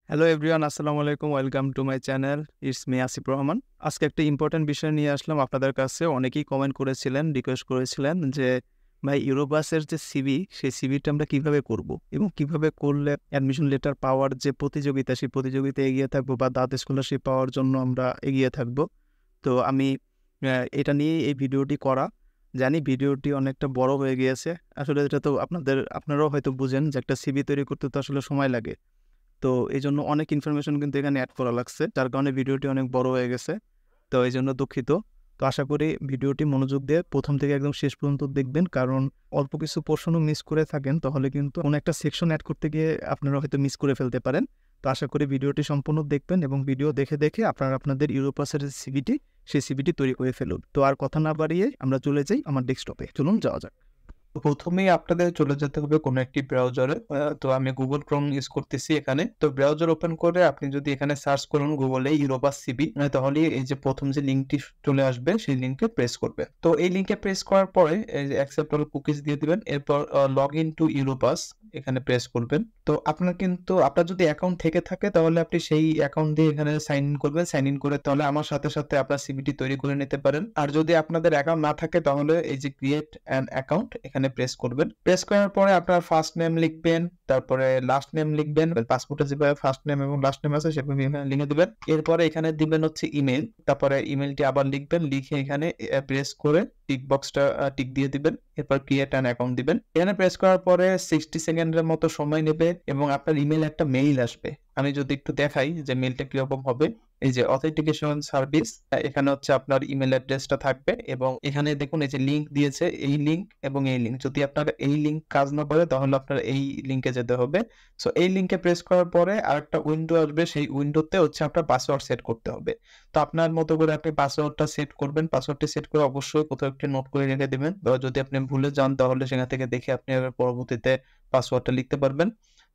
Hello everyone, আসসালামু আলাইকুম। Welcome to my channel. It's me Asif Rahman. আজকে একটা ইম্পর্টেন্ট বিষয় নিয়ে আসলাম আপনাদের কাছে। অনেকেই কমেন্ট করেছিলেন, রিকোয়েস্ট করেছিলেন যে ভাই ইউরোবাসের যে সিভি, সেই সিভিটা আমরা কিভাবে করব এবং কিভাবে করলে অ্যাডমিশন লেটার পাওয়ার যে প্রতিযোগিতা, সেই প্রতিযোগিতায় এগিয়ে থাকবো বা দাঁত স্কলারশিপ পাওয়ার জন্য আমরা এগিয়ে থাকবো। তো আমি এটা নিয়েই এই ভিডিওটি করা। জানি ভিডিওটি অনেকটা বড় হয়ে গিয়েছে। আসলে এটা তো আপনারাও হয়তো বুঝেন যে একটা সিভি তৈরি করতে তো আসলে সময় লাগে। তো এইজন্য অনেক ইনফরমেশন কিন্তু এখানে এড করা লাগছে, যার কারণে ভিডিওটি অনেক বড় হয়ে গেছে। তো এইজন্য দুঃখিত। তো আশা করি ভিডিওটি মনোযোগ দিয়ে প্রথম থেকে একদম শেষ পর্যন্ত দেখবেন, কারণ অল্প কিছু পোর্শনও মিস করে থাকেন তাহলে কিন্তু কোনো একটা সেকশন অ্যাড করতে গিয়ে আপনারা হয়তো মিস করে ফেলতে পারেন। তো আশা করি ভিডিওটি সম্পূর্ণ দেখবেন এবং ভিডিও দেখে দেখে আপনারা আপনাদের ইউরোপাসের সিভিটি, সেই সিভিটি তৈরি করে ফেলুন। তো আর কথা না বাড়িয়ে আমরা চলে যাই আমার ডেস্কটপে। চলুন যাওয়া যাক। তো প্রথমেই আপনাদের চলে যেতে হবে কোনো একটি ব্রাউজারে। তো আমি Google Chrome ইউজ করতেছি এখানে। তো ব্রাউজার ওপেন করে আপনি যদি এখানে সার্চ করুন গুগলে ইউরোপাস সিভি, তাহলে এই যে প্রথম যে লিঙ্কটি চলে আসবে সেই লিঙ্কে প্রেস করবেন। তো এই লিঙ্কে প্রেস করার পরে এই যে অ্যাকসেপ্ট অল কুকিজ দিয়ে দিবেন। এরপর লগ ইন টু ইউরোপাস এখানে প্রেস করবেন। তো আপনার যদি অ্যাকাউন্ট থেকে থাকে তাহলে আপনি সেই অ্যাকাউন্ট দিয়ে এখানে সাইন ইন করবেন। সাইন ইন করে তাহলে আমার সাথে সাথে আপনার সিভিটি তৈরি করে নিতে পারেন। আর যদি আপনাদের অ্যাকাউন্ট না থাকে তাহলে এই যে ক্রিয়েট অ্যান অ্যাকাউন্ট এখানে প্রেস করবেন। প্রেস করার পরে আপনার ফার্স্ট নেম লিখবেন, তারপরে লাস্ট নেম লিখবেন। পাসপোর্টে যেভাবে ফার্স্ট নেম এবং লাস্ট নেম আছে সেভাবে এখানে লিখে দিবেন। এরপরে এখানে দিবেন হচ্ছে ইমেল, তারপরে ইমেলটি আবার লিখবেন, লিখে এখানে প্রেস করে টিক বক্সটা টিক দিয়ে দিবেন। এরপর ক্রিয়েট অ্যান অ্যাকাউন্ট দিবেন। এখানে প্রেস করার পরে 60 সেকেন্ডের মতো সময় নেবে এবং আপনার ইমেল একটা মেইল আসবে। আমি যদি একটু দেখাই যে মেইলটা কিরকম হবে, এই যে অথেন্টিকেশন সার্ভিস, এখানে হচ্ছে আপনার ইমেল অ্যাড্রেসটা থাকবে এবং এখানে দেখুন এই যে লিংক দিয়েছে, এই লিংক এবং এই লিংক, যদি আপনার এই লিংক কাজ না করে তাহলে আপনার এই লিংকে যেতে হবে। সো এই লিংকে প্রেস করার পরে আরেকটা উইন্ডো আসবে, সেই উইন্ডোতে হচ্ছে আপনার পাসওয়ার্ড সেট করতে হবে। তো আপনার মতো করে আপনি পাসওয়ার্ডটা সেট করবেন। পাসওয়ার্ডটি সেট করে অবশ্যই কোথাও একটি নোট করে রেখে দিবেন, বা যদি আপনি ভুলে যান তাহলে সেখান থেকে দেখে আপনি আবার পরবর্তীতে পাসওয়ার্ডটা লিখতে পারবেন।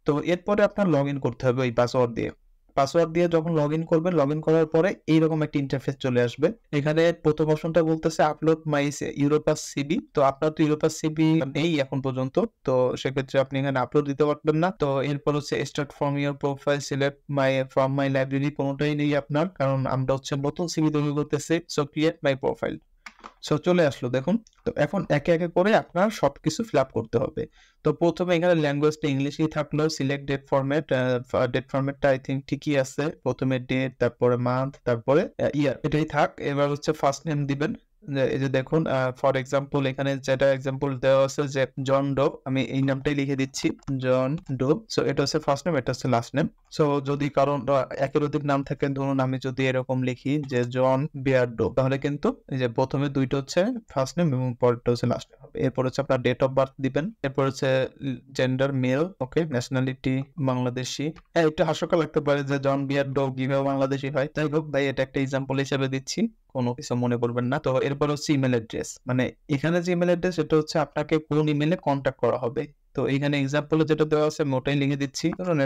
তো এরপরে আপনার লগ ইন করতে হবে এই পাসওয়ার্ড দিয়ে। পাসওয়ার্ড দিয়ে যখন লগ ইন করবেন, লগ ইন করার পরে এইরকম একটা ইন্টারফেস চলে আসবে। এখানে প্রথম অপশনটা বলতেছে আপলোড মাই ইউরোপাস সিভি। তো আপনার তো ইউরোপাস সিভি নেই এখন পর্যন্ত, তো সেক্ষেত্রে আপনি এখানে আপলোড দিতে পারবেন না। তো এরপর হচ্ছে start from your profile, select from my library, কোনোটাই নেই আপনার, কারণ আমরা হচ্ছে নতুন সিভি তৈরি করতেছি। সো ক্রিয়েট মাই প্রোফাইল। সো চলে আসলো দেখুন। তো এখন একে একে করে আপনার সবকিছু ফিল আপ করতে হবে। তো প্রথমে এখানে ল্যাঙ্গুয়েজটা ইংলিশই থাকলো, সিলেক্ট ডেট ফরম্যাট। ডেট ফরম্যাটটা আই থিঙ্ক ঠিকই আছে। প্রথমে ডেট, তারপরে মান্থ, তারপরে ইয়ার, এটাই থাক। এবার হচ্ছে ফার্স্ট নেম দিবেন। এই যে দেখুন, ফর এক্সাম্পল এখানে যেটা এক্সাম্পল দেওয়া আছে যে জন ডো, আমি এই নামটাই লিখে দিচ্ছি, জন ডো। সো এটা হচ্ছে ফার্স্ট নেম, এটা হচ্ছে লাস্ট নেম। সো যদি কারণ একের অধিক নাম থাকে, ধরুন আমি যদি এরকম লিখি যে জন বিয়ার্ডো, তাহলে কিন্তু এই যে প্রথমে দুইটা হচ্ছে ফার্স্ট নেম এবং পরেরটা হচ্ছে লাস্ট নেম হবে। এরপর হচ্ছে আপনার ডেট অফ বার্থ দিবেন। এরপর হচ্ছে জেন্ডার মেল, ওকে, ন্যাশনালিটি বাংলাদেশি। হ্যাঁ, একটু হাস্যকর লাগতে পারে যে জন বিয়ার্ডো কিভাবে বাংলাদেশি হয়, যাই হোক ভাই, এটা একটা এক্সাম্পল হিসেবে দিচ্ছি, কোনো কিছু মনে করবেন না। তো এরপর হচ্ছে ইমেল অ্যাড্রেস, মানে এখানে যে ইমেল অ্যাড্রেস এটা হচ্ছে আপনাকে কোন ইমেলে কন্ট্যাক্ট করা হবে। তো এখানে এক্সাম্পলে যেটা দেওয়া আছে আমি ওটাই লিখে দিচ্ছি, ধরুন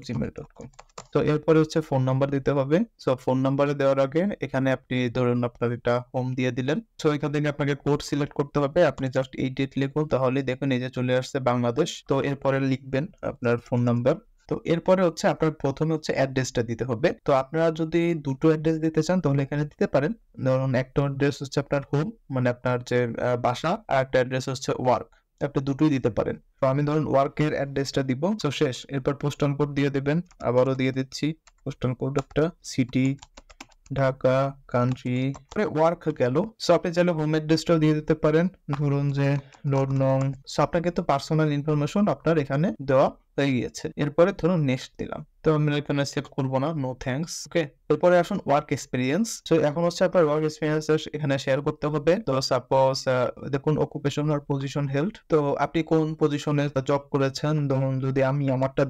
@gmail.com। তো এরপরে হচ্ছে ফোন নাম্বার দিতে হবে। সো ফোন নাম্বারে দেওয়ার আগে এখানে আপনি ধরুন আপনার এটা হোম দিয়ে দিলেন। সো এখান থেকে আপনাকে কোড সিলেক্ট করতে হবে। আপনি জাস্ট এই ডেট লিখুন, তাহলে দেখুন এই যে চলে আসছে বাংলাদেশ। তো এরপরে লিখবেন আপনার ফোন নাম্বার। তো এরপরে হচ্ছে আপনার প্রথমে হচ্ছে অ্যাড্রেসটা দিতে হবে। তো আপনারা যদি দুটো অ্যাড্রেস দিতে চান তাহলে এখানে দিতে পারেন। ধরুন একটা অ্যাড্রেস হচ্ছে আপনার হোম, মানে আপনার যে বাসা, আর একটা অ্যাড্রেস হচ্ছে ওয়ার্ক। আপনি দুটোই দিতে পারেন। তো আমি ধরুন ওয়ার্কের অ্যাড্রেসটা দিব। তো শেষ। এরপর পোস্টাল কোড দিয়ে দেবেন, আবারও দিয়ে দিচ্ছি পোস্টাল কোড একটা, সিটি ঢাকা, কান্ট্রি, ওয়ার্ক গেল। সো আপনি চাইলে হোম অ্যাড্রেসটাও দিয়ে দিতে পারেন, ধরুন যে লোড নং। সো আপনাকে তো পার্সোনাল ইনফরমেশন আপনার এখানে দেওয়া হয়ে গিয়েছে। এরপরে ধরুন নেক্সট দিলাম। তো আমি এখানে সেভ করবো না, নো থ্যাঙ্কস, ওকে। এরপরে আসুন ওয়ার্ক এক্সপিরিয়েন্স। তো এখন হচ্ছে আপনার ওয়ার্ক এক্সপিরিয়েন্স এখানে শেয়ার করতে হবে। তো সাপোজ দেখুন অকুপেশন আর পজিশন হেল্ড। তো আপনি কোন পজিশনে জব করেছেন, ধরুন যদি আমি আমারটা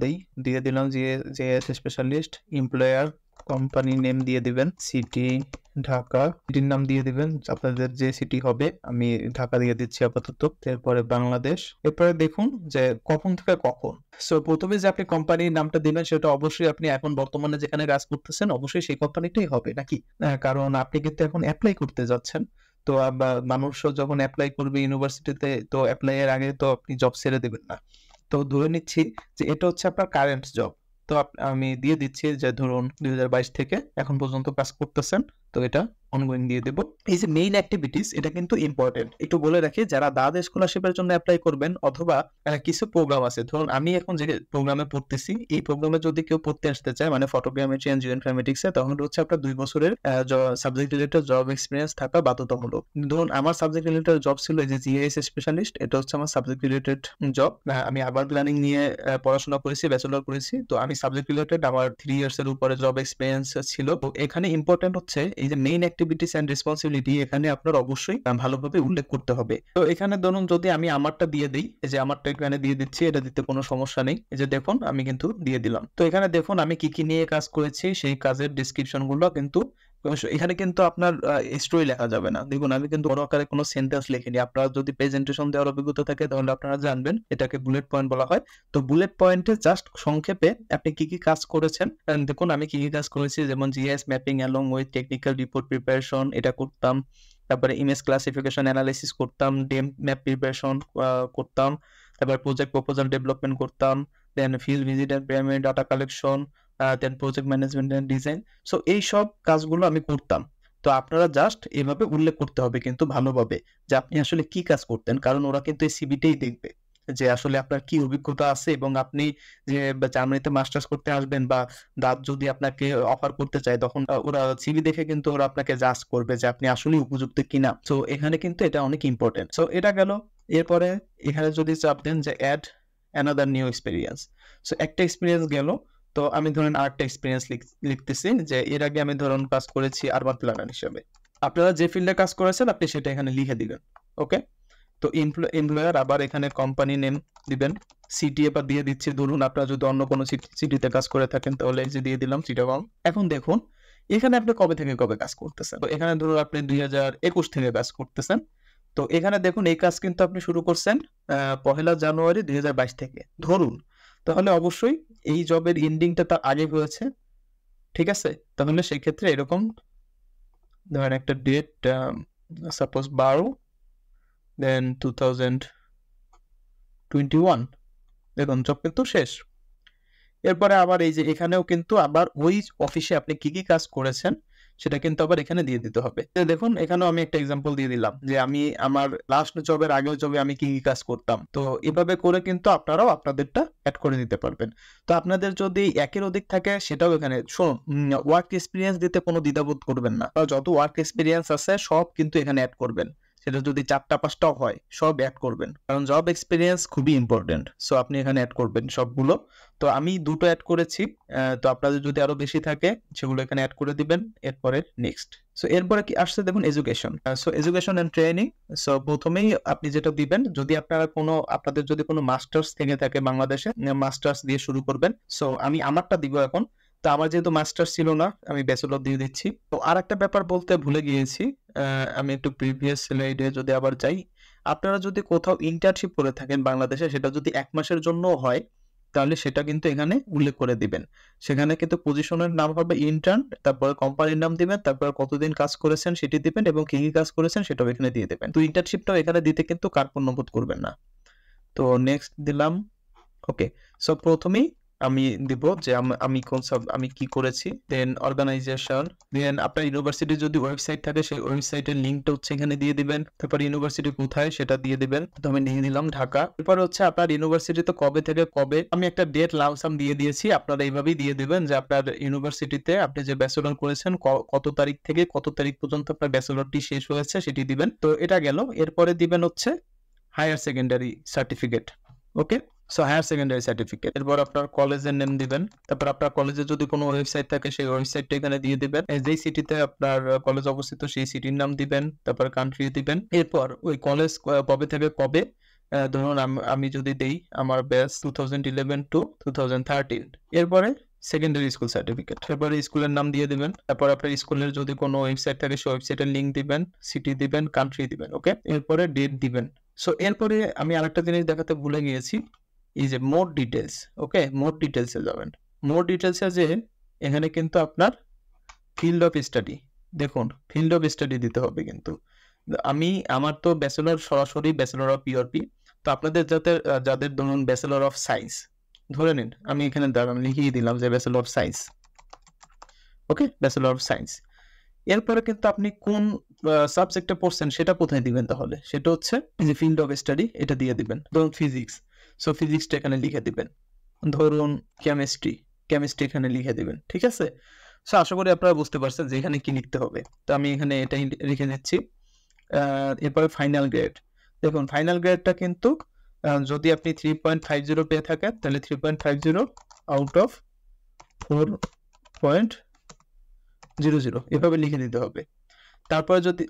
দিয়ে দিলাম যে স্পেশালিস্ট। এমপ্লয়ার, কোম্পানি নেম দিয়ে দিবেন, সিটি ঢাকা, সিটির নাম দিয়ে দিবেন আপনাদের যে সিটি হবে, আমি ঢাকা দিয়ে দিচ্ছি আপাতত। এরপরে বাংলাদেশ। এরপরে দেখুন যে কখন থেকে কখন। সো প্রথমে যে আপনি কোম্পানির নামটা দিবেন সেটা অবশ্যই আপনি এখন বর্তমানে যেখানে কাজ করতেছেন অবশ্যই সেই কোম্পানিটাই হবে নাকি, কারণ আপনি কিন্তু এখন অ্যাপ্লাই করতে যাচ্ছেন। তো মানুষও যখন অ্যাপ্লাই করবে ইউনিভার্সিটিতে, তো অ্যাপ্লাই এর আগে তো আপনি জব ছেড়ে দেবেন না। তো ধরে নিচ্ছি যে এটা হচ্ছে আপনার কারেন্ট জব। তো আমি দিয়ে দিচ্ছি যে ধরুন 2022 থেকে এখন পর্যন্ত কাজ করতেছেন, তো এটা অনগোয়িং দিয়ে দেব। এই যে মেইন অ্যাক্টিভিটিস, এটা কিন্তু ইম্পর্টেন্ট। একটু বলে রাখি, যারা দাদ স্কলারশিপের জন্য অ্যাপ্লাই করবেন অথবা কিছু প্রোগ্রাম আছে, ধরুন আমি এখন যে প্রোগ্রামে পড়তেছি, এই প্রোগ্রামে যদি কেউ পড়তে আসতে চায় মানে ফটোগ্রামেট্রি এন্ড জিওইনফরমেটিক্সে, তখন হচ্ছে আপনার 2 বছরের সাবজেক্ট রিলেটেড জব এক্সপিরিয়েন্স থাকা বাধ্যতামূলক। ধরুন আমার সাবজেক্ট রিলেটেড জব ছিল এই যে জিআইএস স্পেশালিস্ট, এটা হচ্ছে আমার সাবজেক্ট রিলেটেড জব। আমি আরবান প্ল্যানিং নিয়ে পড়াশোনা করেছি, ব্যাচেলর করেছি, তো আমি সাবজেক্ট রিলেটেড আমার 3 ইয়ার্স এর উপরে জব এক্সপিরিয়েন্স ছিল। তো এখানে ইম্পর্টেন্ট হচ্ছে এই যে মেইন অ্যাক্টিভিটিস এন্ড রেসপন্সিবিলিটি, এখানে আপনার অবশ্যই ভালোভাবে উল্লেখ করতে হবে। তো এখানে ধরুন যদি আমি আমারটা দিয়ে দিই, এই যে আমারটা এখানে দিয়ে দিচ্ছি, এটা দিতে কোনো সমস্যা নেই। এই যে দেখুন আমি কিন্তু দিয়ে দিলাম। তো এখানে দেখুন আমি কি কি নিয়ে কাজ করেছি, সেই কাজের ডিসক্রিপশন গুলো কিন্তু এখানে কিন্তু আপনার স্টোরি লেখা যাবে না। দেখুন আমি কিন্তু বড় আকারে কোনো সেন্টেন্স লিখিনি। আপনার যদি প্রেজেন্টেশন দেওয়ার অভিজ্ঞতা থাকে তাহলে আপনারা জানবেন এটাকে বুলেট পয়েন্ট বলা হয়। তো বুলেট পয়েন্টে জাস্ট সংক্ষেপে আপনি কি কি কাজ করেছেন দেখুন আমি কি কি কাজ করেছি, যেমন GS mapping along with technical report preparation এটা করতাম, তারপরে ইমেজ ক্লাসিফিকেশন অ্যানালাইসিস করতাম, ডেম ম্যাপ প্রিপারেশন করতাম, তারপর প্রজেক্ট প্রপোজাল ডেভেলপমেন্ট করতাম, then field visit and primary data collection, then project management and design. So এই সব কাজগুলো আমি করতাম। তো আপনারা জাস্ট এভাবে উল্লেখ করতে হবে কিন্তু ভালোভাবে যে আপনি আসলে কি কাজ করতেন, কারণ ওরা কিন্তু এই সিভিটাই দেখবে যে আসলে আপনার কি অভিজ্ঞতা আছে, এবং আপনি যে জার্মানিতে মাস্টার্স করতে আসবেন বা দাদ যদি আপনাকে অফার করতে চায়, তখন ওরা সিভি দেখে কিন্তু ওরা আপনাকে জাজ করবে যে আপনি আসলে উপযুক্ত কিনা। সো এখানে কিন্তু এটা অনেক ইম্পর্টেন্ট। সো এটা গেল। এরপরে এখানে যদি চাপ দেন যে add another new experience, so একটা এক্সপিরিয়েন্স গেল। তো আমি ধরেন আরেকটা এক্সপিরিয়েন্স লিখতেছি যে এর আগে আমি ধরুন কাজ করেছি আরবান প্ল্যানার হিসেবে। আপনারা যে ফিল্ডে কাজ করেছেন আপনি সেটা এখানে লিখে দিবেন। ওকে, তো এমপ্লয়ার আবার এখানে কোম্পানি নেম দিবেন, সিটি এবার দিয়ে দিচ্ছি। ধরুন আপনারা যদি অন্য কোনো সিটিতে কাজ করে থাকেন তাহলে এই যে দিয়ে দিলাম চিটাগং। এখন দেখুন এখানে আপনি কবে থেকে কবে কাজ করতেছেন। তো এখানে ধরুন আপনি 2021 থেকে কাজ করতেছেন। তো এখানে দেখুন এই কাজ কিন্তু আপনি শুরু করছেন 1 জানুয়ারি 2022 থেকে ধরুন, তাহলে অবশ্যই এই জবের এন্ডিংটা তার আগে হয়েছে। ঠিক আছে, তাহলে সেই ক্ষেত্রে এরকম ধরেন একটা ডেট, সাপোজ 12 দেন 2021, দেখুন জব কিন্তু শেষ। এরপরে আবার এই যে এখানেও কিন্তু আবার ওই অফিসে আপনি কি কি কাজ করেছেন সেটা কিন্তু আবার এখানে দিয়ে দিতে হবে। দেখুন এখানেও আমি একটা এক্সাম্পল দিয়ে দিলাম যে আমি আমার লাস্ট জবের আগের জবে আমি কি কি কাজ করতাম। তো এভাবে করে কিন্তু আপনারাও আপনাদেরটা অ্যাড করে দিতে পারবেন। তো আপনাদের যদি একের অধিক থাকে সেটাও এখানে ওয়ার্ক এক্সপিরিয়েন্স দিতে কোনো দ্বিধাবোধ করবেন না। যত ওয়ার্ক এক্সপিরিয়েন্স আছে সব কিন্তু এখানে অ্যাড করবেন। সেটা যদি 4টা 5টাও হয় সব অ্যাড করবেন, কারণ জব এক্সপিরিয়েন্স খুবই ইম্পর্টেন্ট। সো আপনি এখানে অ্যাড করবেন সবগুলো। তো আমি 2টো অ্যাড করেছি, তো আপনাদের যদি আরো বেশি থাকে সেগুলো এখানে অ্যাড করে দিবেন। এরপরে নেক্সট। সো এরপরে কি আসছে দেখুন education. So education and training. So প্রথমেই আপনি যেটা দিবেন, যদি আপনাদের যদি কোনো মাস্টার্স থেকে থাকে বাংলাদেশে, মাস্টার্স দিয়ে শুরু করবেন। সো আমি আমারটা দিব এখন। তো আমার যেহেতু মাস্টার্স ছিল না আমি ব্যাচেলর দিয়ে দিচ্ছি। তো আর একটা ব্যাপার বলতে ভুলে গিয়েছি, আমি একটু প্রিভিয়াস স্লাইডে যদি আবার যাই, আপনারা যদি কোথাও ইন্টার্নশিপ করে থাকেন বাংলাদেশে, সেটা যদি 1 মাসের জন্য হয় তাহলে সেটা কিন্তু এখানে উল্লেখ করে দিবেন। সেখানে কিন্তু পজিশনের নাম হবে ইন্টার্ন, তারপরে কোম্পানির নাম দিবেন, তারপর কতদিন কাজ করেছেন সেটি দিবেন এবং কি কি কাজ করেছেন সেটাও এখানে দিয়ে দেবেন। তো ইন্টার্নশিপটাও এখানে দিতে কিন্তু কার্পণ্যবোধ করবেন না। তো নেক্সট দিলাম। ওকে, সো প্রথমেই আমি দিব যে আমি কি করেছি, দেন অর্গানাইজেশন, দেন আপনার ইউনিভার্সিটির যদি ওয়েবসাইট থাকে সেই ওয়েবসাইটের লিঙ্কটা হচ্ছে এখানে দিয়ে দিবেন। তারপর ইউনিভার্সিটি কোথায় সেটা দিয়ে দিবেন। তো আমি নিয়ে নিলাম ঢাকা। এরপর হচ্ছে আপনার ইউনিভার্সিটিতে কবে থেকে কবে, আমি একটা ডেট লামসাম দিয়ে দিয়েছি, আপনারা এইভাবেই দিয়ে দিবেন যে আপনার ইউনিভার্সিটিতে আপনি যে ব্যাচেলর করেছেন কত তারিখ থেকে কত তারিখ পর্যন্ত আপনার ব্যাচেলরটি শেষ হয়েছে সেটি দিবেন। তো এটা গেল। এরপরে দিবেন হচ্ছে হায়ার সেকেন্ডারি সার্টিফিকেট। ওকে, সো হায়ার সেকেন্ডারি সার্টিফিকেট। এরপর আপনার কলেজের নেম দিবেন। তারপর আপনার কলেজে যদি কোনো ওয়েবসাইট থাকে সেই ওয়েবসাইটটা এখানে দিয়ে দিবেন। যেই সিটিতে আপনার কলেজ অবস্থিত সেই সিটির নাম দিবেন, তারপর কান্ট্রি দিবেন। এরপর ওই কলেজ কবে থেকে কবে, ধরুন আমি যদি দেই আমার ব্যাচ 2011 টু 2013। এরপরে সেকেন্ডারি স্কুল সার্টিফিকেট। এরপরে স্কুলের নাম দিয়ে দিবেন। তারপর আপনার স্কুলের যদি কোনো ওয়েবসাইট থাকে সেই ওয়েবসাইটের লিঙ্ক দিবেন, সিটি দিবেন, কান্ট্রি দিবেন। ওকে, এরপরে ডেট দিবেন। সো এরপরে আমি আরেকটা জিনিস দেখাতে ভুলে গিয়েছি, এই যে মোর ডিটেলস। ওকে, মোর ডিটেলসে যাবেন। মোর ডিটেলসে যে এখানে কিন্তু আপনার ফিল্ড অফ স্টাডি, দেখুন ফিল্ড অফ স্টাডি দিতে হবে কিন্তু। আমার তো ব্যাচেলর সরাসরি ব্যাচেলর অফ ইউরপি। তো আপনাদের যাদের ধরুন ব্যাচেলর অফ সায়েন্স, ধরে নিন আমি এখানে দাঁড়ান লিখিয়ে দিলাম যে bachelor of science. Okay, bachelor of science. এরপরে কিন্তু আপনি কোন সাবজেক্টে পড়ছেন সেটা কোথায় দিবেন, তাহলে সেটা হচ্ছে যে ফিল্ড অফ স্টাডি, এটা দিয়ে দিবেন। ধরুন ফিজিক্স, সো ফিজিক্সটা এখানে লিখে দিবেন। ধরুন কেমিস্ট্রি এখানে লিখে দিবেন। ঠিক আছে, সো আশা করি আপনারা বুঝতে পারছেন যে এখানে কি লিখতে হবে। তো আমি এখানে এটাই লিখে নিচ্ছি। এরপরে ফাইনাল গ্রেড, দেখুন ফাইনাল গ্রেডটা কিন্তু যদি আপনি 3.50 পেয়ে থাকেন তাহলে 3.50 আউট অফ 4.00 এভাবে লিখে দিতে হবে। তারপরে যদি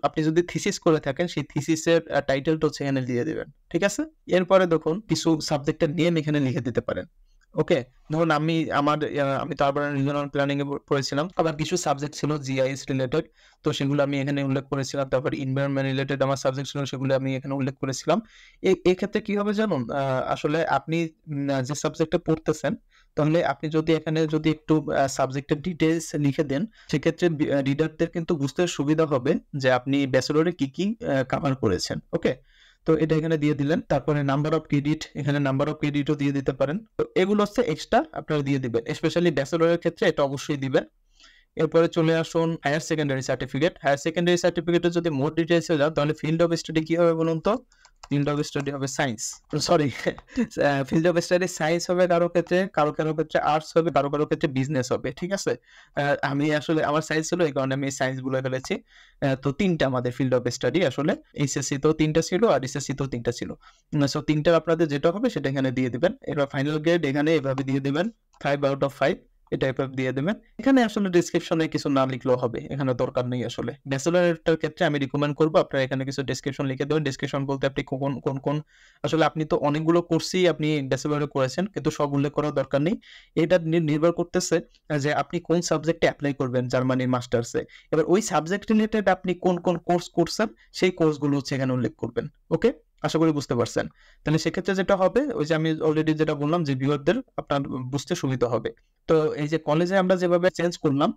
আপনি যদি থিসিস করে থাকেন সেই থিসিসের টাইটেলটা হচ্ছে এখানে দিয়ে দিবেন। ঠিক আছে, এরপরে দেখুন কিছু সাবজেক্টের নেম এখানে লিখে দিতে পারেন। ওকে, ধরুন আমি তো আরবান রিজিওনাল প্ল্যানিং এ পড়েছিলাম, আবার কিছু সাবজেক্ট ছিল জিআইএস রিলেটেড, তো সেগুলো আমি এখানে উল্লেখ করেছিলাম। তারপর এনভায়রনমেন্ট রিলেটেড আমার সাবজেক্ট ছিল, সেগুলো আমি এখানে উল্লেখ করেছিলাম। এই ক্ষেত্রে কি হবে জানুন, আসলে আপনি যে সাবজেক্টে পড়তেছেন, তাহলে আপনি যদি এখানে একটু সাবজেক্টের ডিটেইলস লিখে দেন, সেক্ষেত্রে রিডারদের কিন্তু বুঝতে সুবিধা হবে যে আপনি ব্যাচেলরে কি কি কভার করেছেন। ওকে, তো এটা এখানে দিয়ে দিলেন। তারপরে নাম্বার অফ ক্রেডিট, এখানে নাম্বার অফ ক্রেডিটও দিয়ে দিতে পারেন। তো এগুলো হচ্ছে এক্সট্রা আপনারা দিয়ে দিবেন, স্পেশালি ব্যাচেলরের ক্ষেত্রে এটা অবশ্যই দিবেন। এরপরে চলে আসুন হায়ার সেকেন্ডারি সার্টিফিকেটে যদি মোর ডিটেইলসে যান, তাহলে ফিল্ড অফ স্টাডি কি হবে বলুন তো? ফিল্ড অফ স্টাডি হবে science, sorry field of study science হবে কারো ক্ষেত্রে আর্টস হবে, কারো ক্ষেত্রে বিজনেস হবে। ঠিক আছে, আমি আসলে আমার সায়েন্স ছিল, এই কারণে আমি সায়েন্স বলে ফেলেছি। তো তিনটা আমাদের ফিল্ড অফ স্টাডি, আসলে এইচএসসি তো তিনটা ছিল আর এসএসসি তো তিনটা ছিল। সো তিনটার আপনাদের যেটা হবে সেটা এখানে দিয়ে দিবেন। এবার ফাইনাল গ্রেড এখানে এভাবে দিয়ে দিবেন 5 আউট অফ 5, এটা এভাবে দিয়ে দেবেন। এখানে আসলে ডেসক্রিপশনে কিছু না লিখলেও হবে, এখানে দরকার নেই। আসলে ব্যাচেলরের ক্ষেত্রে আমি রিকমেন্ড করবো আপনারা এখানে কিছু ডেসক্রিপশন লিখে দেবেন। ডেসক্রিপশন বলতে আপনি কোন আসলে আপনি তো অনেকগুলো কোর্সই আপনি ব্যাচেলরে করেছেন, কিন্তু সব উল্লেখ করার দরকার নেই। এটা নির্ভর করতেছে যে আপনি কোন সাবজেক্টে অ্যাপ্লাই করবেন জার্মানির মাস্টার্সে। এবার ওই সাবজেক্ট রিলেটেড আপনি কোন কোর্স করছেন সেই কোর্সগুলো হচ্ছে এখানে উল্লেখ করবেন। ওকে, আশা করি বুঝতে পারছেন। তাহলে সেক্ষেত্রে যেটা হবে, ওই যে আমি অলরেডি যেটা বললাম যে ভিউয়ারদের আপনার বুঝতে সুবিধা হবে। তো এই যে কলেজে আমরা যেভাবে চেঞ্জ করলাম,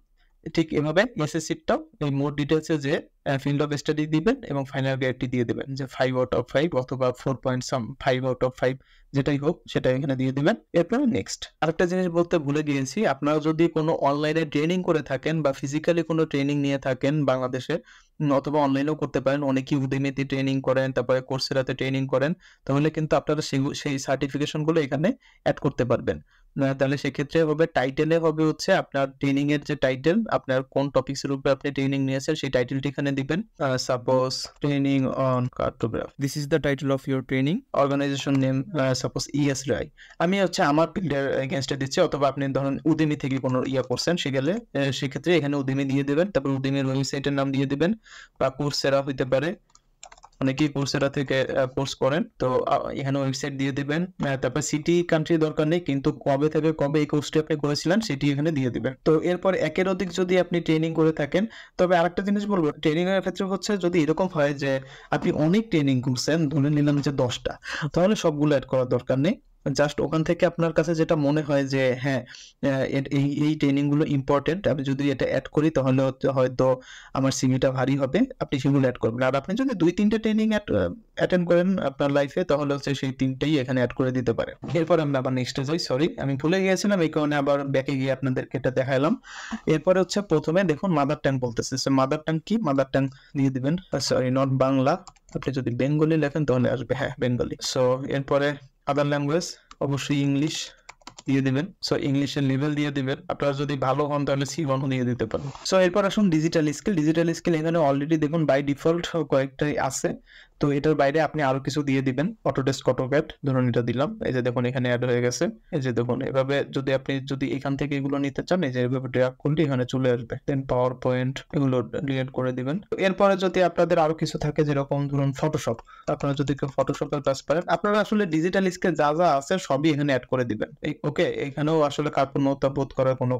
ঠিক এভাবে এসএসসিটাও এই মোর ডিটেইলসে যে ফিল্ড অফ স্টাডি দিবেন এবং ফাইনাল গ্রেডটি দিয়ে দিবেন, যে 5 আউট অফ 5 অথবা 4.5 আউট অফ 5 যেটাই হোক সেটা এখানে দিয়ে দিবেন। এরপর নেক্সট আরেকটা জিনিস বলতে ভুলে গিয়েছি, আপনারা যদি কোনো অনলাইনে ট্রেনিং করে থাকেন বা ফিজিক্যালি কোনো ট্রেনিং নিয়ে থাকেন বাংলাদেশে, অথবা অনলাইনেও করতে পারেন, অনেকেই উদেমিতে ট্রেনিং করেন, তারপরে কোর্সেরাতে ট্রেনিং করেন, তাহলে কিন্তু আপনারা সেই সার্টিফিকেশনগুলো এখানে অ্যাড করতে পারবেন। তাহলে সেক্ষেত্রে হবে টাইটেলে হবে হচ্ছে আপনার ট্রেনিং এর যে টাইটেল, আপনার কোন টপিকস এর উপর আপনি ট্রেনিং নিয়েছেন সেই টাইটেলটি এখানে দিবেন। Suppose training on cartograph, this is the title of your training. Organization name suppose ES Roy, আমি হচ্ছে আমার ফিল্ডের এগেইনস্টে দিচ্ছি, অথবা আপনি ধরুন উদেমি থেকে কোনো করছেন, সেক্ষেত্রে এখানে উদেমি দিয়ে দেবেন। তারপর উদেমির ওয়েবসাইটের নাম দিয়ে দিবেন, বা কোর্সেরা হইতে পারে, অনেকেই কোর্সেরা থেকে কোর্স করেন, তো এখানে ওয়েবসাইট দিয়ে দিবেন। তারপর সিটি কান্ট্রি দরকার নেই, কিন্তু কবে থেকে কবে এই কোর্সটি আপনি করেছিলেন সেটি এখানে দিয়ে দিবেন। তো এরপর একের অধিক যদি আপনি ট্রেনিং করে থাকেন, তবে আরেকটা জিনিস বলবো, ট্রেনিং এর ক্ষেত্রে হচ্ছে যদি এরকম হয় যে আপনি অনেক ট্রেনিং করছেন, ধরে নিলাম যে 10টা, তাহলে সবগুলো অ্যাড করার দরকার নেই। জাস্ট ওখান থেকে আপনার কাছে যেটা মনে হয় যে হ্যাঁ এই ট্রেনিং গুলো ইম্পর্টেন্ট, আমি যদি এটা অ্যাড করি তাহলে হয়তো আমার সিভিটা ভারী হবে, আপনি সেগুলো অ্যাড করবেন। আর আপনি যদি 2-3টে ট্রেনিং অ্যাটেন্ড করেন আপনার লাইফে, তাহলে হচ্ছে সেই 3টেই এখানে অ্যাড করে দিতে পারেন। এরপর আমরা আবার নেক্সটে যাই, সরি আমি ভুলে গিয়েছিলাম, এই কারণে আবার ব্যাকে গিয়ে আপনাদেরকে এটা দেখাইলাম। এরপরে হচ্ছে প্রথমে দেখুন মাদার টাং বলতেছে, মাদার টাং কি, মাদার টাং দিয়ে দিবেন, সরি নট বাংলা, আপনি যদি বেঙ্গলি লেখেন তাহলে আসবে হ্যাঁ বেঙ্গলি। সো এরপরে আদার ল্যাঙ্গুয়েজ অবশ্যই ইংলিশ দিয়ে দিবেন। সো ইংলিশের লেভেল দিয়ে দিবেন, আপনারা যদি ভালো হন তাহলে C1 দিয়ে দিতে পারেন। সো এরপর আসুন ডিজিটাল স্কিল এখানে অলরেডি দেখুন বাই ডিফল্ট কয়েকটাই আছে, তো এটার বাইরে আপনি আরো কিছু দিয়ে দিবেন। অটোডেস্ক, অটোক্যাড ধরুন এটা দিলাম, এই যে দেখুন এখানে অ্যাড হয়ে গেছে। এই যে দেখুন এভাবে যদি এখান থেকে এগুলো নিতে চান, এই যে এভাবে ড্র্যাগ করলে এখানে চলে আসবে। দেন পাওয়ার পয়েন্ট এগুলো ডিলিট করে দিবেন। এরপরে যদি আপনাদের আরো কিছু থাকে, যেরকম ধরুন ফটোশপ, আপনারা যদি কেউ ফটোশপের কাজ পারেন, আপনারা আসলে ডিজিটাল স্কিল যা যা আছে সবই এখানে অ্যাড করে দিবেন। ওকে, এখানেও আসলে কার্পণ্যতা বোধ করার কোনো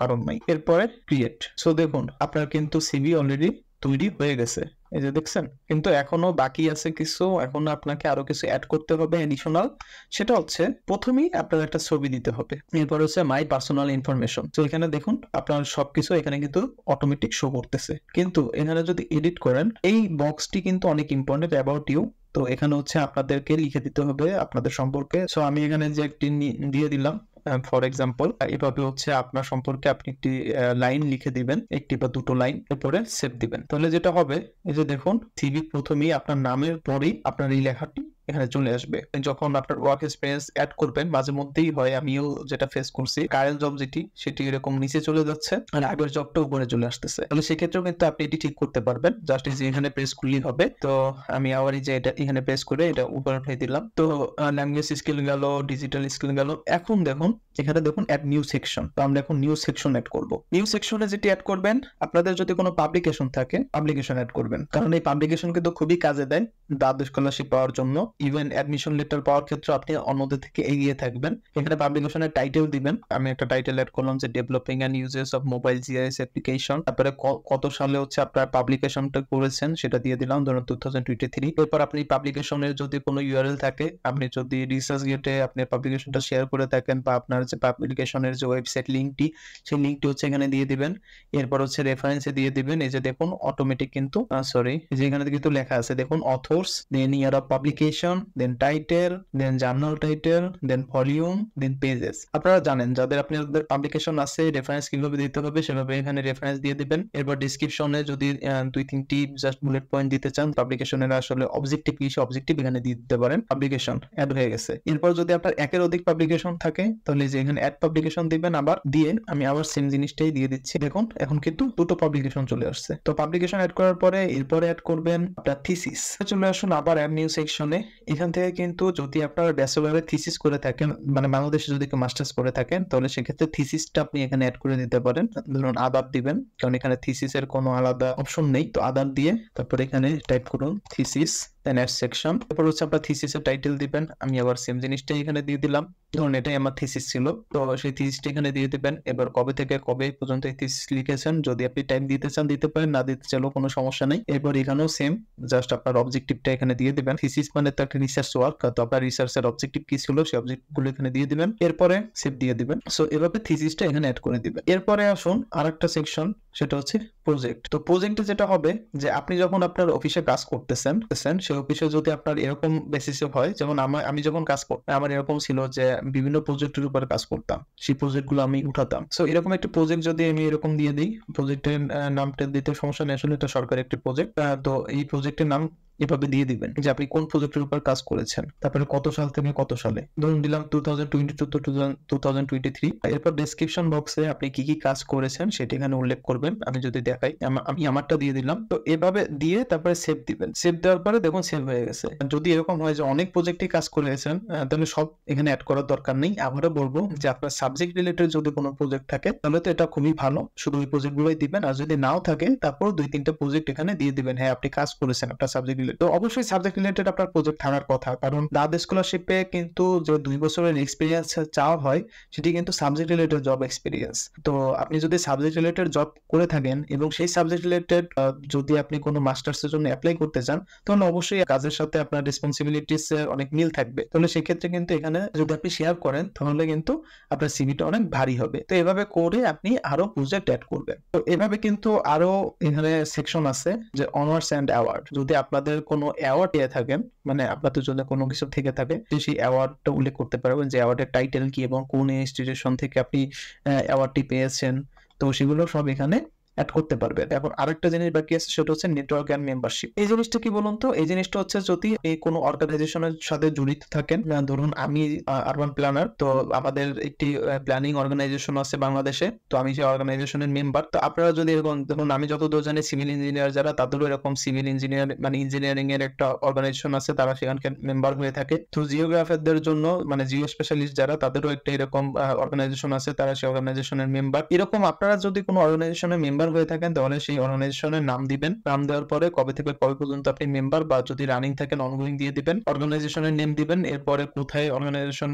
কারণ নাই। এরপরে ক্রিয়েট, সো দেখুন আপনার কিন্তু সিভি অলরেডি তৈরি হয়ে গেছে, এই যে দেখছেন, কিন্তু এখনো বাকি আছে কিছু, এখনো আপনাকে আরো কিছু অ্যাড করতে হবে এডিশনাল। সেটা হচ্ছে প্রথমেই আপনার একটা ছবি দিতে হবে, এরপর হচ্ছে মাই পার্সোনাল ইনফরমেশন। তো এখানে দেখুন আপনার সবকিছু এখানে কিন্তু অটোমেটিক শো করতেছে, কিন্তু এখানে যদি এডিট করেন, এই বক্সটি কিন্তু অনেক ইম্পর্টেন্ট, অ্যাবাউট ইউ। তো তো এখানে হচ্ছে আপনাদেরকে লিখে দিতে হবে আপনাদের সম্পর্কে। সো আমি এখানে যে একটি দিয়ে দিলাম ফর এক্সাম্পল, এভাবে হচ্ছে আপনার সম্পর্কে আপনি একটি লাইন লিখে দিবেন, একটি বা দুটো লাইন, এরপরে সেভ দিবেন। তাহলে যেটা হবে, এই যে দেখুন সিভি প্রথমেই আপনার নামের পরেই আপনার এই লেখাটি এখানে চলে আসবে। যখন আপনার ওয়ার্ক এক্সপিরিয়েন্স অ্যাড করবেন, মাঝে মধ্যেই হয়, আমিও যেটা ফেস করছি, কারেন্ট জব সেটি এরকম নিচে চলে যাচ্ছে আর আগের জবটা উপরে চলে আসতেছে। তাহলে সেক্ষেত্রেও কিন্তু আপনি এটি ঠিক করতে পারবেন, জাস্ট এই যে এখানে প্রেস করলেই হবে। তো আমি আবার এই যে এটা এখানে প্রেস করে এটা উপরে উঠিয়ে দিলাম। তো ল্যাঙ্গুয়েজ স্কিল গেল, ডিজিটাল স্কিল গেল। এখন দেখুন এখানে দেখুন অ্যাড নিউ সেকশন। তো আমরা এখন নিউ সেকশন অ্যাড করব। নিউ সেকশনে যেটি অ্যাড করবেন, আপনাদের যদি কোনো পাবলিকেশন থাকে পাবলিকেশন অ্যাড করবেন, কারণ এই পাবলিকেশন কিন্তু খুবই কাজে দেয় দ্বাদশ স্কলারশিপ পাওয়ার জন্য। ইভেন অ্যাডমিশন লেটার পাওয়ার ক্ষেত্রে আপনি অন্যদের থেকে এগিয়ে থাকবেন। এখানে পাবলিকেশনের টাইটেল দিবেন। আমি একটা টাইটেল অ্যাড করলাম যে developing and uses of mobile GIS application. তারপরে কত সালে হচ্ছে আপনার পাবলিকেশনটা করেছেন সেটা দিয়ে দিলাম, ধরুন 2023। এরপর আপনি পাবলিকেশনের যদি কোনো ইউআরএল থাকে, আপনি যদি রিসার্চ গেটে আপনার পাবলিকেশনটা শেয়ার করে থাকেন বা আপনার যে পাবলিকেশনের যে ওয়েবসাইট লিঙ্কটি, সেই লিঙ্কটি হচ্ছে এখানে দিয়ে দিবেন। এরপর হচ্ছে রেফারেন্সে দিয়ে দিবেন। এই যে দেখুন অটোমেটিক কিন্তু যে এখানে কিন্তু লেখা আছে দেখুন authors, then year of publication, then title, then journal title, then volume, then pages. আপনারা জানেন যাদের আপনাদের পাবলিকেশন আছে রেফারেন্স কিভাবে দিতে হবে, সেভাবে এখানে রেফারেন্স দিয়ে দিবেন। এরপর ডেসক্রিপশনে যদি 2-3টি জাস্ট বুলেট পয়েন্ট দিতে চান, পাবলিকেশনের আসলে অবজেক্টিভ কি সে অবজেক্টিভ এখানে দিয়ে দিতে পারেন। পাবলিকেশন অ্যাড হয়ে গেছে। এরপর যদি আপনার একের অধিক পাবলিকেশন থাকে, তাহলে যে এখানে অ্যাড পাবলিকেশন দিবেন, আবার দিয়ে আমি আবার সেম জিনিসটাই দিয়ে দিচ্ছি। দেখুন এখন কিন্তু দুটো পাবলিকেশন চলে আসছে। তো পাবলিকেশন অ্যাড করার পরে এরপরে অ্যাড করবেন আপনার থিসিস। চলে আসুন আবার অ্যাড নিউ সেকশনে। এখান থেকে কিন্তু যদি আপনার ব্যাচেলরে থিসিস করে থাকেন, মানে বাংলাদেশে যদি কেউ মাস্টার্স করে থাকেন, তাহলে সেক্ষেত্রে থিসিসটা আপনি এখানে অ্যাড করে দিতে পারেন। ধরুন আদার দিবেন, কারণ এখানে থিসিসের কোনো আলাদা অপশন নেই। তো আদার দিয়ে তারপরে এখানে টাইপ করুন থিসিস, দেন অ্যাড সেকশন। এরপর হচ্ছে আপনার থিসিসের টাইটেল দিবেন। আমি আবার সেম জিনিসটাই এখানে দিয়ে দিলাম, ধরুন এটাই আমার থিসিস ছিল, তো সেই থিসিসটা এখানে দিয়ে দিবেন। এবার কবে থেকে কবে পর্যন্ত এই থিসিস লিখেছেন, যদি আপনি টাইম দিতে চান দিতে পারেন, না দিতে চাইলেও কোনো সমস্যা নেই। এরপর এখানেও সেম, জাস্ট আপনার অবজেক্টিভটা এখানে দিয়ে দিবেন। থিসিস মানে তো একটা রিসার্চ ওয়ার্ক, তো আপনার রিসার্চের অবজেক্টিভ কি ছিল সেই অবজেক্টগুলো এখানে দিয়ে দিবেন। এরপরে সেভ দিয়ে দিবেন। সো এভাবে থিসিসটা এখানে অ্যাড করে দিবেন। এরপরে আসুন আরেকটা সেকশন, সেটা হচ্ছে প্রজেক্ট। তো প্রজেক্টে যেটা হবে যে আপনি যখন আপনার অফিসে কাজ করতেছেন, সেই অফিসে যদি আপনার এরকম বেসিসে হয়, যেমন আমি যখন কাজ করতাম আমার এরকম ছিল যে বিভিন্ন প্রজেক্টের উপরে কাজ করতাম, সেই প্রজেক্টগুলো আমি উঠাতাম। সো এরকম একটা প্রজেক্ট যদি আমি এরকম দিয়ে দিই, প্রজেক্টের নামটা দিতে সমস্যা নেই, আসলে এটা সরকারি একটি প্রজেক্ট। তো এই প্রজেক্টের নাম এভাবে দিয়ে দিবেন যে আপনি কোন প্রজেক্টের উপর কাজ করেছেন, তারপরে কত সাল থেকে কত সালে, ধরুন দিলাম 2022 to 2023। এরপর ডেসক্রিপশন বক্সে আপনি কি কি কাজ করেছেন সেটা এখানে উল্লেখ করবেন। আমি যদি দেখাই, আমি আমারটা দিয়ে দিলাম। তো এভাবে দিয়ে তারপরে সেভ দিবেন। সেভ দেওয়ার পরে দেখুন সেভ হয়ে গেছে। যদি এরকম হয় যে অনেক প্রজেক্টে কাজ করেছেন, তাহলে সব এখানে অ্যাড করার দরকার নেই। আবারও বলবো যে আপনার সাবজেক্ট রিলেটেড যদি কোনো প্রজেক্ট থাকে, তাহলে তো এটা খুবই ভালো, শুধু ওই প্রজেক্টগুলোই দিবেন। আর যদি নাও থাকে, তারপর 2-3টা প্রজেক্ট এখানে দিয়ে দিবেন, হ্যাঁ আপনি কাজ করেছেন আপনার সাবজেক্ট রিলেটেড। তো অবশ্যই সাবজেক্ট রিলেটেড আপনার প্রজেক্ট থাকার কথা, কারণ দ্বাদশ স্কলারশিপে কিন্তু যে 2 বছরের এক্সপিরিয়েন্স চাওয়া হয়, সেটি কিন্তু সাবজেক্ট রিলেটেড জব এক্সপিরিয়েন্স। তো আপনি যদি সাবজেক্ট রিলেটেড জব করে থাকেন এবং সেই সাবজেক্ট রিলেটেড যদি আপনি কোনো মাস্টার্সের জন্য অ্যাপ্লাই করতে চান, তাহলে অবশ্যই কাজের সাথে আপনার রেসপন্সিবিলিটিস অনেক মিল থাকবে। তাহলে সেক্ষেত্রে কিন্তু এখানে যদি আপনি শেয়ার করেন, তাহলে কিন্তু আপনার সিভিটা অনেক ভারী হবে। তো এভাবে করে আপনি আরো প্রজেক্ট অ্যাড করবেন। তো এভাবে কিন্তু আরো এখানে সেকশন আছে যে অনার্স এন্ড অ্যাওয়ার্ড। যদি আপনাদের কোনো অ্যাওয়ার্ড পেয়ে থাকেন, মানে আপনাদের জন্য কোনো কিছু থেকে থাকে, সেই অ্যাওয়ার্ডটা উল্লেখ করতে পারবেন যে অ্যাওয়ার্ডের টাইটেল কি এবং কোন ইনস্টিটিউশন থেকে আপনি অ্যাওয়ার্ডটি পেয়েছেন। তো সেগুলো সব এখানে অ্যাড করতে পারবেন। এখন আরেকটা জিনিস বাকি আছে, সেটা হচ্ছে নেটওয়ার্ক এন্ড মেম্বারশিপ। এই জিনিসটা কি বলুন তো? এই জিনিসটা হচ্ছে যদি এই কোনো অর্গানাইজেশনের সাথে জড়িত থাকেন, ধরুন আমি আরবান প্ল্যানার, তো আমাদের একটি প্ল্যানিং অর্গানাইজেশন আছে বাংলাদেশে, তো আমি সেই অর্গানাইজেশনের মেম্বার। তো আপনারা যদি এরকম, ধরুন আমি যতদূর জানি সিভিল ইঞ্জিনিয়ার যারা, তাদেরও এরকম সিভিল ইঞ্জিনিয়ার মানে ইঞ্জিনিয়ারিং এর একটা অর্গানাইজেশন আছে, তারা সেখানকার মেম্বার হয়ে থাকে। তো জিওগ্রাফারদের জন্য মানে জিও স্পেশালিস্ট যারা, তাদেরও একটা এরকম অর্গানাইজেশন আছে, তারা সেই অর্গানাইজেশনের মেম্বার। এরকম আপনারা যদি কোনো অর্গানাইজেশনের মেম্বার হয়ে থাকেন, তাহলে সেই অর্গানাইজেশনের নাম দিবেন। নাম দেওয়ার পরে কবে থেকে কবে পর্যন্ত আপনি মেম্বার, বা যদি রানিং থাকেন অনগোয়িং দিয়ে দিবেন। অর্গানাইজেশনের নেম দিবেন। এরপরে কোথায় অর্গানাইজেশন,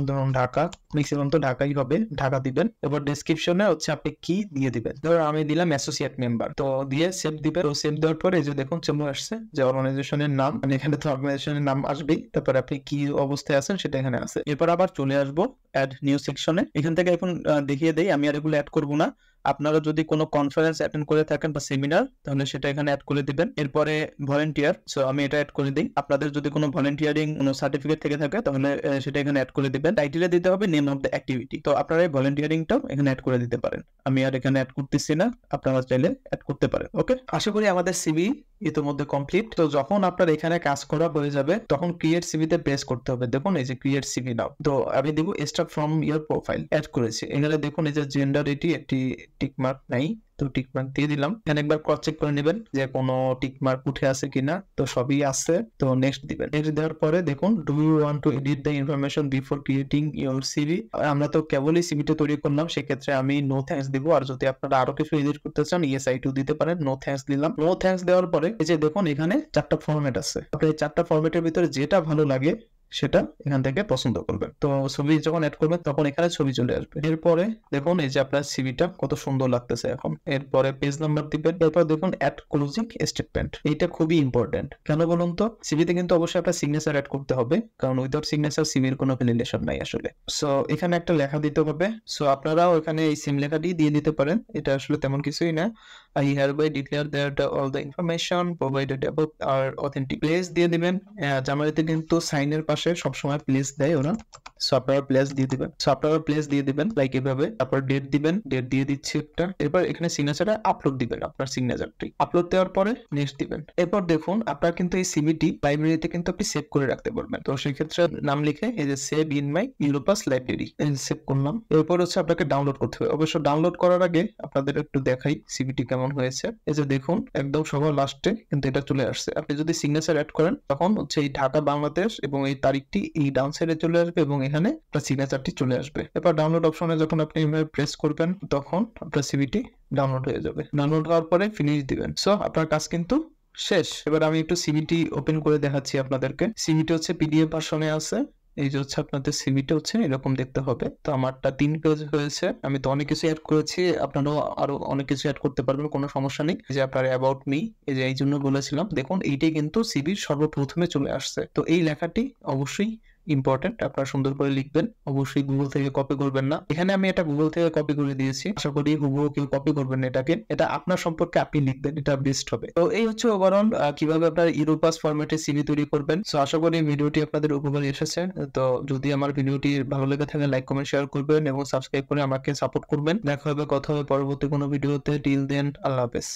ধরুন ঢাকা, ম্যাক্সিমাম তো ঢাকাই হবে, ঢাকা দিবেন। এবার ডেসক্রিপশনে হচ্ছে আপনি কি দিয়ে দিবেন, ধরুন আমি দিলাম অ্যাসোসিয়েট মেম্বার। তো দিয়ে সেভ দিবেন। তো সেভ দেওয়ার পরে এই যে দেখুন চলে আসছে যে অর্গানাইজেশনের নাম, মানে এখানে তো অর্গানাইজেশনের নাম আসবেই, তারপরে আপনি কি অবস্থায় আছেন সেটা এখানে আছে। এরপর আবার চলে আসবো অ্যাড নিউ সেকশনে। এখান থেকে এখন দেখিয়ে দেই, আমি আর এগুলো অ্যাড করবো না। আপনারা যদি কোনো কনফারেন্স অ্যাটেন্ড করে থাকেন বা সেমিনার, তাহলে সেটা এখানে অ্যাড করে দিবেন। এরপরে ভলেন্টিয়ার, সো আমি এটা অ্যাড করে দিই। আপনাদের যদি কোনো ভলেন্টিয়ারিং কোনো সার্টিফিকেট থেকে থাকে তাহলে সেটা এখানে অ্যাড করে দিবেন। টাইটেলে দিতে হবে নেম অফ দ্য অ্যাক্টিভিটি। তো আপনারা এই ভলেন্টিয়ারিংটাও এখানে অ্যাড করে দিতে পারেন। আমি আর এখানে অ্যাড করতেছি না, আপনারা চাইলে অ্যাড করতে পারেন। ওকে, আশা করি আমাদের সিভি ইতিমধ্যে কমপ্লিট। তো যখন আপনার এখানে কাজ করা হয়ে যাবে তখন ক্রিয়েট সিভিতে প্রেস করতে হবে। দেখুন এই যে ক্রিয়েট সিভি নাও। তো আমি দেবো start from your profile, add করেছি। এখানে দেখুন এই যে জেন্ডার এটি একটি টিকমার্ক নাই, তো টিকমার্ক দিয়ে দিলাম। এখানে একবার ক্রস চেক করে নেবেন যে কোনো টিকমার্ক উঠে আছে কিনা। তো সবই আছে, তো নেক্সট দিবেন। নেক্সট দেওয়ার পরে দেখুন do you want to edit the information before creating your CV. আমরা তো কেবলই সিভিটা তৈরি করলাম, সেক্ষেত্রে আমি নো থ্যাঙ্কস দিব। আর যদি আপনারা আরো কিছু এডিট করতে চান ইয়েস আই টু দিতে পারেন। নো থ্যাঙ্কস দিলাম। নো থ্যাঙ্কস দেওয়ার পরে এই যে দেখুন এখানে 4টা ফরম্যাট আছে। আপনি এই 4টা ফরম্যাটের ভিতরে যেটা ভালো লাগে সেটা এখান থেকে পছন্দ করবেন। তো ছবি যখন অ্যাড করবেন তখন এখানে ছবি চলে আসবে। এরপরে দেখুন এই যে আপনার সিভিটা কত সুন্দর লাগতেছে এখন। এরপরে পেজ নাম্বার দিবেন। এরপর দেখুন অ্যাড ক্লোজিং স্টেটমেন্ট, এইটা খুবই ইম্পর্টেন্ট। কেন বলুন তো, সিভিতে কিন্তু অবশ্যই আপনার সিগনেচার অ্যাড করতে হবে, কারণ উইদাউট সিগনেচার সিভির কোনো ভ্যালিডেশন নাই আসলে। সো এখানে একটা লেখা দিতে হবে। সো আপনারাও এখানে এই সেম লেখাটি দিয়ে দিতে পারেন, এটা আসলে তেমন কিছুই না। I hereby declare that all the information provided above are authentic. Place দিয়ে দিবেন। জামারিতে কিন্তু সাইনের পাশে সবসময় প্লেস দেয় ওরা। সো আপনারা প্লেস দিয়ে দিবেন। সো আপনারা প্লেস দিয়ে দিবেন লাইক এভাবে। তারপর ডেট দিবেন, ডেট দিয়ে দিচ্ছি একটা। এরপর এখানে সিগনেচারে আপলোড দিবেন আপনার সিগনেচারটি। আপলোড দেওয়ার পরে নেক্সট দিবেন। এরপর দেখুন আপনার কিন্তু এই সিভিটি লাইব্রেরিতে কিন্তু আপনি সেভ করে রাখতে পারবেন। তো সেই ক্ষেত্রে নাম লিখে এই যে save in my Europass library save করলাম। এরপর হচ্ছে আপনাকে ডাউনলোড করতে হবে। অবশ্য ডাউনলোড করার আগে আপনাদের একটু দেখাই সিভিটি কেমন হয়েছে। এই যে দেখুন একদম সবার লাস্টে কিন্তু এটা চলে আসছে। আপনি যদি সিগনেচার অ্যাড করেন তখন হচ্ছে এই ঢাকা বাংলাদেশ এবং এই তারিখটি এই ডাউন সাইডে চলে আসবে এবং এখানে আপনার সিগনেচারটি চলে আসবে। এরপর ডাউনলোড অপশনে যখন আপনি প্রেস করবেন তখন আপনার সিভিটি ডাউনলোড হয়ে যাবে। ডাউনলোড হওয়ার পরে ফিনিশ দিবেন। সো আপনার কাজ কিন্তু শেষ। এবার আমি একটু সিভিটি ওপেন করে দেখাচ্ছি আপনাদেরকে। সিভিটি হচ্ছে পিডিএফ ভার্সনে আছে। এই যে হচ্ছে আপনাদের সিভিটা হচ্ছে এরকম দেখতে হবে। তো আমারটা 3 পেজ হয়েছে। আমি তো অনেক কিছু অ্যাড করেছি, আপনারাও আরো অনেক কিছু অ্যাড করতে পারবেন, কোনো সমস্যা নেই। এই যে আপনার অ্যাবাউট মি, এই যে এই জন্য বলেছিলাম। দেখুন এইটাই কিন্তু সিভির সর্বপ্রথমে চলে আসছে। তো এই লেখাটি অবশ্যই ইম্পর্টেন্ট, আপনারা সুন্দর করে লিখবেন। অবশ্যই গুগল থেকে কপি করবেন না। এখানে আমি এটা গুগল থেকে কপি করে দিয়েছি, আশা করি হুবহু কেউ কপি করবেন না এটাকে। এটা আপনার সম্পর্কে আপনি লিখবেন, এটা বেস্ট হবে। তো এই হচ্ছে ওভারঅল কিভাবে আপনার ইউরোপাস ফরম্যাটে সিভি তৈরি করবেন। সো আশা করি ভিডিওটি আপনাদের উপকারে এসেছে। তো যদি আমার ভিডিওটি ভালো লেগে থাকে লাইক কমেন্ট শেয়ার করবেন এবং সাবস্ক্রাইব করে আমাকে সাপোর্ট করবেন। দেখা হবে, কথা হবে পরবর্তী কোনো ভিডিওতে। টিল দেন আল্লাহ হাফেজ।